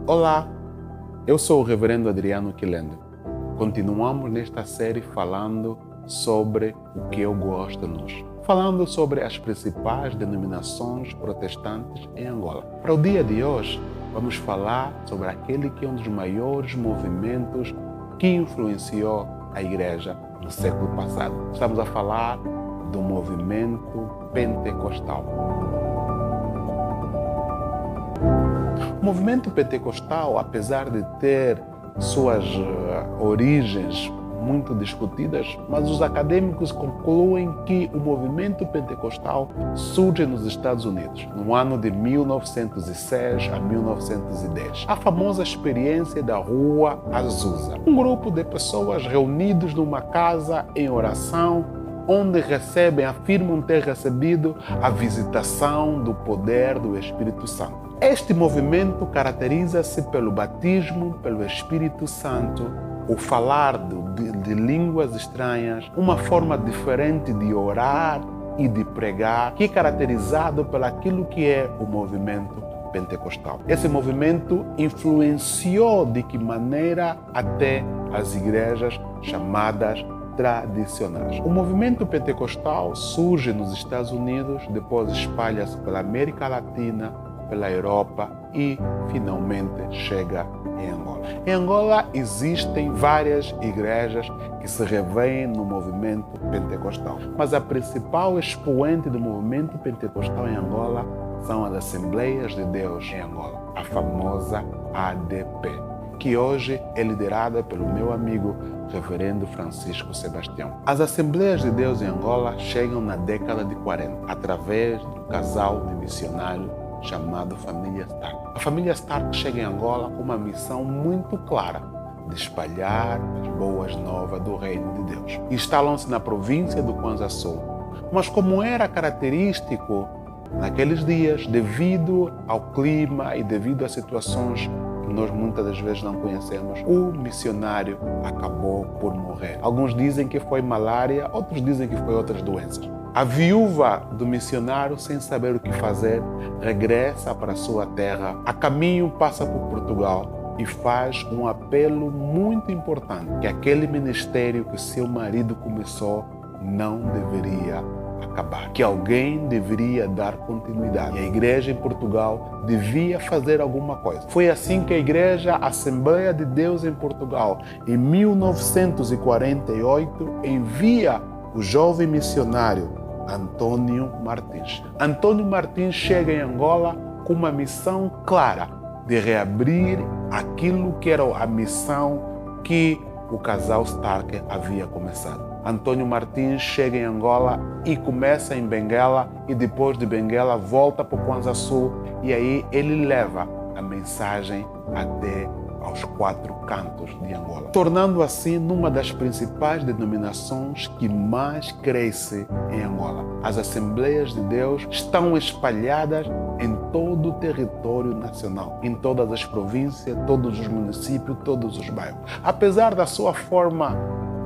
Olá, eu sou o Reverendo Adriano Quilendo. Continuamos nesta série falando sobre o que eu gosto de nós. Falando sobre as principais denominações protestantes em Angola. Para o dia de hoje, vamos falar sobre aquele que é um dos maiores movimentos que influenciou a igreja no século passado. Estamos a falar do movimento pentecostal. O movimento pentecostal, apesar de ter suas origens muito discutidas, mas os acadêmicos concluem que o movimento pentecostal surge nos Estados Unidos, no ano de 1906 a 1910. A famosa experiência da Rua Azusa. Um grupo de pessoas reunidos numa casa em oração, onde afirmam ter recebido a visitação do poder do Espírito Santo. Este movimento caracteriza-se pelo batismo pelo Espírito Santo, o falar de línguas estranhas, uma forma diferente de orar e de pregar, que é caracterizado pelaquilo que é o movimento pentecostal. Esse movimento influenciou de que maneira até as igrejas chamadas tradicionais. O movimento pentecostal surge nos Estados Unidos, depois espalha-se pela América Latina, pela Europa e finalmente chega em Angola. Em Angola existem várias igrejas que se revêem no movimento pentecostal, mas a principal expoente do movimento pentecostal em Angola são as Assembleias de Deus em Angola, a famosa ADP, que hoje é liderada pelo meu amigo Reverendo Francisco Sebastião. As Assembleias de Deus em Angola chegam na década de 40, através do casal de missionários chamado Família Stark. A Família Stark chega em Angola com uma missão muito clara de espalhar as boas novas do Reino de Deus. Instalam-se na província do Kwanza Sul. Mas como era característico naqueles dias, devido ao clima e devido às situações que nós muitas das vezes não conhecemos, o missionário acabou por morrer. Alguns dizem que foi malária, outros dizem que foi outras doenças. A viúva do missionário, sem saber o que fazer, regressa para sua terra. A caminho passa por Portugal e faz um apelo muito importante, que aquele ministério que seu marido começou não deveria acabar, que alguém deveria dar continuidade. E a igreja em Portugal devia fazer alguma coisa. Foi assim que a igreja Assembleia de Deus em Portugal, em 1948, envia o jovem missionário Antônio Martins. Antônio Martins chega em Angola com uma missão clara de reabrir aquilo que era a missão que o casal Stark havia começado. Antônio Martins chega em Angola e começa em Benguela e depois de Benguela volta para o Kwanza Sul e aí ele leva a mensagem até aos 4 cantos de Angola, tornando assim numa das principais denominações que mais cresce em Angola. As Assembleias de Deus estão espalhadas em todo o território nacional, em todas as províncias, todos os municípios, todos os bairros. Apesar da sua forma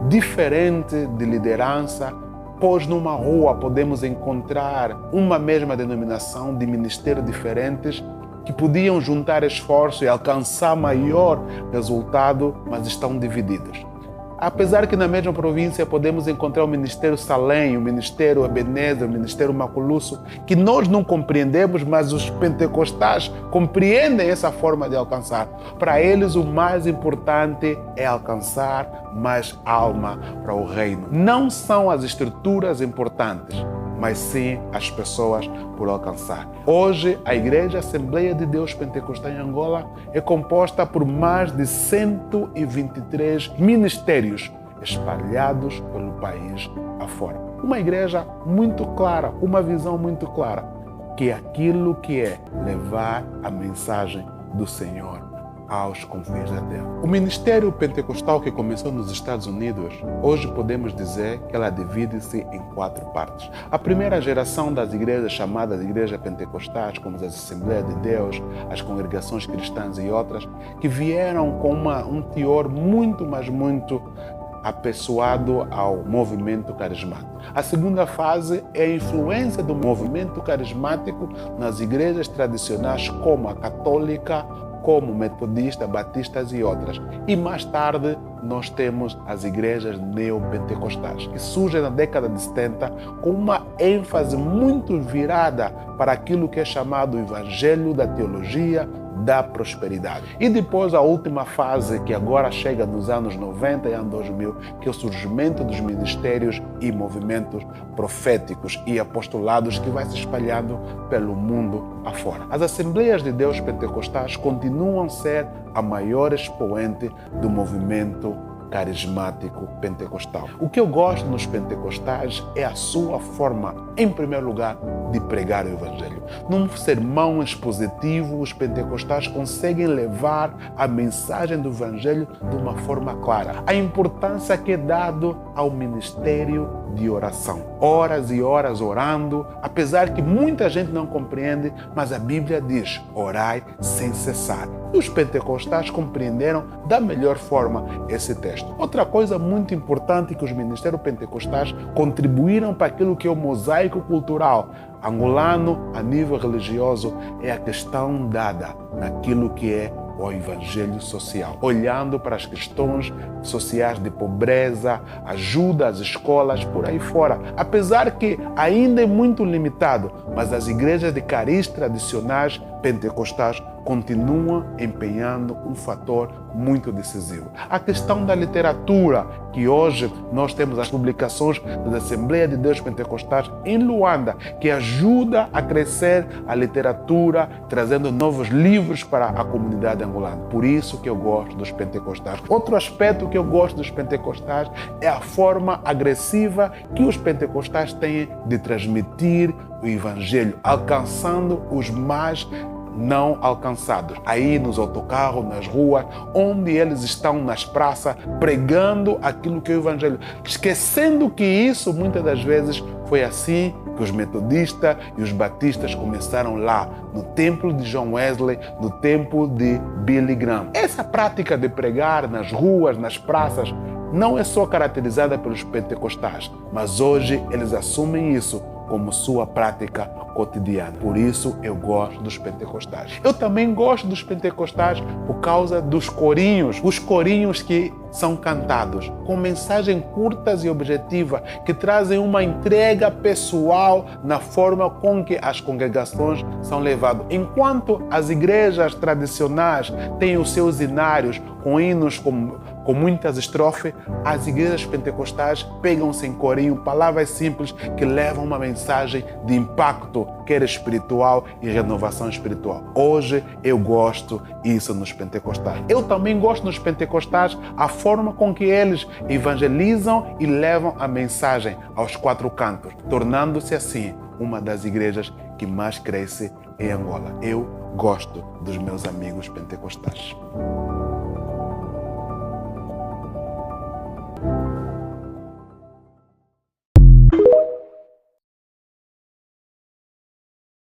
diferente de liderança, pois numa rua podemos encontrar uma mesma denominação de ministérios diferentes, que podiam juntar esforço e alcançar maior resultado, mas estão divididos. Apesar que na mesma província podemos encontrar o Ministério Salém, o Ministério Ebenezer, o Ministério Maculusso, que nós não compreendemos, mas os pentecostais compreendem essa forma de alcançar. Para eles o mais importante é alcançar mais alma para o reino. Não são as estruturas importantes, mas sim as pessoas por alcançar. Hoje, a Igreja Assembleia de Deus Pentecostal em Angola é composta por mais de 123 ministérios espalhados pelo país afora. Uma igreja muito clara, uma visão muito clara, que é aquilo que é levar a mensagem do Senhor aos confins da terra. O ministério pentecostal que começou nos Estados Unidos, hoje podemos dizer que ela divide-se em 4 partes. A primeira geração das igrejas chamadas igrejas pentecostais, como as Assembleias de Deus, as congregações cristãs e outras, que vieram com um teor muito apessoado ao movimento carismático. A segunda fase é a influência do movimento carismático nas igrejas tradicionais como a católica como metodistas, batistas e outras. E mais tarde nós temos as igrejas neopentecostais, que surgem na década de 70 com uma ênfase muito virada para aquilo que é chamado o evangelho da teologia da prosperidade. E depois a última fase, que agora chega nos anos 90 e anos 2000, que é o surgimento dos ministérios e movimentos proféticos e apostolados que vai se espalhando pelo mundo afora. As Assembleias de Deus Pentecostais continuam a ser a maior expoente do movimento carismático pentecostal. O que eu gosto nos pentecostais é a sua forma, em primeiro lugar, de pregar o evangelho. Num sermão expositivo, os pentecostais conseguem levar a mensagem do evangelho de uma forma clara. A importância que é dado ao ministério de oração. Horas e horas orando, apesar que muita gente não compreende, mas a Bíblia diz: orai sem cessar. E os pentecostais compreenderam da melhor forma esse texto. Outra coisa muito importante que os ministérios pentecostais contribuíram para aquilo que é o mosaico cultural angolano a nível religioso é a questão dada naquilo que é o evangelho social, olhando para as questões sociais de pobreza, ajuda às escolas, por aí fora. Apesar que ainda é muito limitado, mas as igrejas de cariz tradicionais pentecostais continuam empenhando um fator muito decisivo. A questão da literatura, que hoje nós temos as publicações da Assembleia de Deus Pentecostais em Luanda, que ajuda a crescer a literatura, trazendo novos livros para a comunidade angolana. Por isso que eu gosto dos pentecostais. Outro aspecto que eu gosto dos pentecostais é a forma agressiva que os pentecostais têm de transmitir o evangelho, alcançando os mais não alcançados. Aí nos autocarros, nas ruas, onde eles estão nas praças, pregando aquilo que é o evangelho. Esquecendo que isso, muitas das vezes, foi assim que os metodistas e os batistas começaram lá, no templo de John Wesley, no templo de Billy Graham. Essa prática de pregar nas ruas, nas praças, não é só caracterizada pelos pentecostais, mas hoje eles assumem isso como sua prática cotidiana. Por isso eu gosto dos pentecostais. Eu também gosto dos pentecostais por causa dos corinhos. Os corinhos que são cantados com mensagens curtas e objetivas que trazem uma entrega pessoal na forma com que as congregações são levadas. Enquanto as igrejas tradicionais têm os seus hinários com hinos com muitas estrofes, as igrejas pentecostais pegam-se em corinho, palavras simples que levam uma mensagem de impacto, quer espiritual e renovação espiritual. Hoje eu gosto isso nos pentecostais. Eu também gosto nos pentecostais a forma com que eles evangelizam e levam a mensagem aos quatro cantos, tornando-se assim uma das igrejas que mais cresce em Angola. Eu gosto dos meus amigos pentecostais.